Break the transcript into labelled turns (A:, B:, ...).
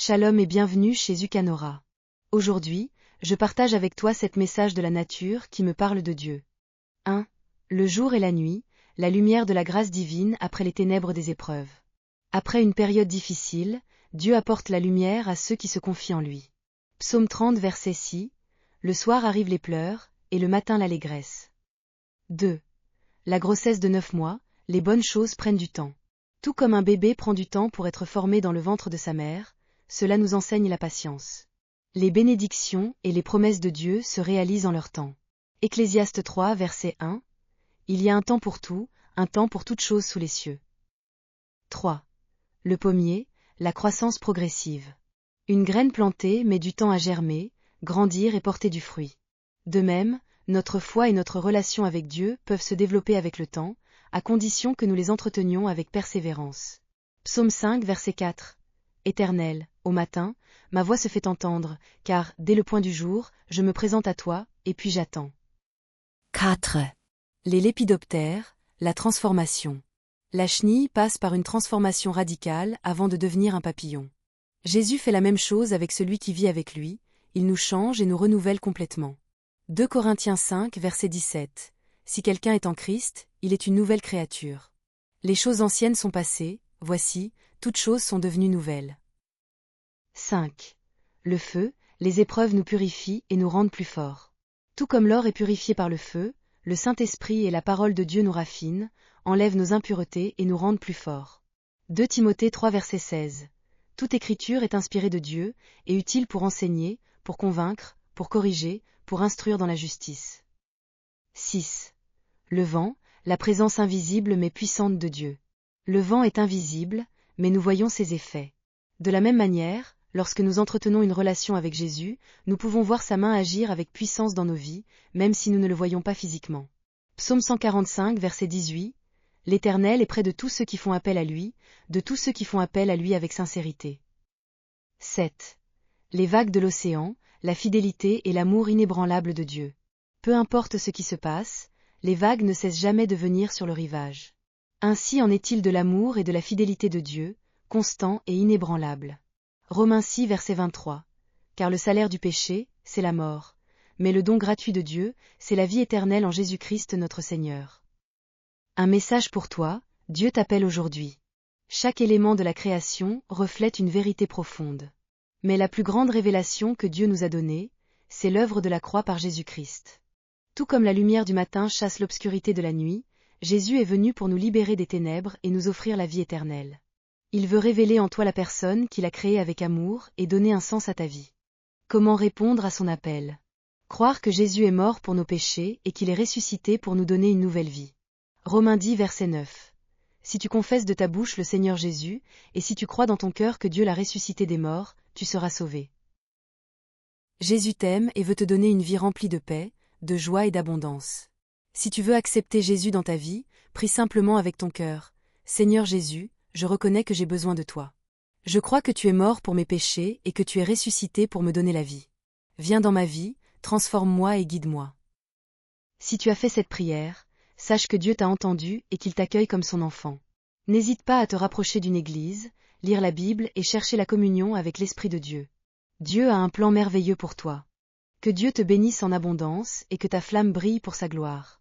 A: Shalom et bienvenue chez Zucanora. Aujourd'hui, je partage avec toi cet message de la nature qui me parle de Dieu. 1. Le jour et la nuit, la lumière de la grâce divine après les ténèbres des épreuves. Après une période difficile, Dieu apporte la lumière à ceux qui se confient en lui. Psaume 30 verset 6. Le soir arrivent les pleurs, et le matin l'allégresse. 2. La grossesse de 9 mois, les bonnes choses prennent du temps. Tout comme un bébé prend du temps pour être formé dans le ventre de sa mère, cela nous enseigne la patience. Les bénédictions et les promesses de Dieu se réalisent en leur temps. Ecclésiaste 3 verset 1. Il y a un temps pour tout, un temps pour toute chose sous les cieux. 3. Le pommier, la croissance progressive. Une graine plantée met du temps à germer, grandir et porter du fruit. De même, notre foi et notre relation avec Dieu peuvent se développer avec le temps, à condition que nous les entretenions avec persévérance. Psaume 5 verset 4. Éternel, au matin, ma voix se fait entendre, car, dès le point du jour, je me présente à toi, et puis j'attends. 4. Les lépidoptères, la transformation. La chenille passe par une transformation radicale avant de devenir un papillon. Jésus fait la même chose avec celui qui vit avec lui, il nous change et nous renouvelle complètement. 2 Corinthiens 5 verset 17. Si quelqu'un est en Christ, il est une nouvelle créature. Les choses anciennes sont passées, voici, toutes choses sont devenues nouvelles. 5. Le feu, les épreuves nous purifient et nous rendent plus forts. Tout comme l'or est purifié par le feu, le Saint-Esprit et la parole de Dieu nous raffinent, enlèvent nos impuretés et nous rendent plus forts. 2 Timothée 3 verset 16. Toute écriture est inspirée de Dieu, et utile pour enseigner, pour convaincre, pour corriger, pour instruire dans la justice. 6. Le vent, la présence invisible mais puissante de Dieu. Le vent est invisible, mais nous voyons ses effets. De la même manière, lorsque nous entretenons une relation avec Jésus, nous pouvons voir sa main agir avec puissance dans nos vies, même si nous ne le voyons pas physiquement. Psaume 145 verset 18. L'Éternel est près de tous ceux qui font appel à lui, de tous ceux qui font appel à lui avec sincérité. 7. Les vagues de l'océan, la fidélité et l'amour inébranlable de Dieu. Peu importe ce qui se passe, les vagues ne cessent jamais de venir sur le rivage. Ainsi en est-il de l'amour et de la fidélité de Dieu, constant et inébranlable. Romains 6 verset 23. Car le salaire du péché, c'est la mort, mais le don gratuit de Dieu, c'est la vie éternelle en Jésus-Christ notre Seigneur. Un message pour toi, Dieu t'appelle aujourd'hui. Chaque élément de la création reflète une vérité profonde. Mais la plus grande révélation que Dieu nous a donnée, c'est l'œuvre de la croix par Jésus-Christ. Tout comme la lumière du matin chasse l'obscurité de la nuit, Jésus est venu pour nous libérer des ténèbres et nous offrir la vie éternelle. Il veut révéler en toi la personne qu'il a créée avec amour et donner un sens à ta vie. Comment répondre à son appel? Croire que Jésus est mort pour nos péchés et qu'il est ressuscité pour nous donner une nouvelle vie. Romains 10 verset 9. Si tu confesses de ta bouche le Seigneur Jésus, et si tu crois dans ton cœur que Dieu l'a ressuscité des morts, tu seras sauvé. Jésus t'aime et veut te donner une vie remplie de paix, de joie et d'abondance. Si tu veux accepter Jésus dans ta vie, prie simplement avec ton cœur. Seigneur Jésus, je reconnais que j'ai besoin de toi. Je crois que tu es mort pour mes péchés et que tu es ressuscité pour me donner la vie. Viens dans ma vie, transforme-moi et guide-moi. Si tu as fait cette prière, sache que Dieu t'a entendu et qu'il t'accueille comme son enfant. N'hésite pas à te rapprocher d'une église, lire la Bible et chercher la communion avec l'Esprit de Dieu. Dieu a un plan merveilleux pour toi. Que Dieu te bénisse en abondance et que ta flamme brille pour sa gloire.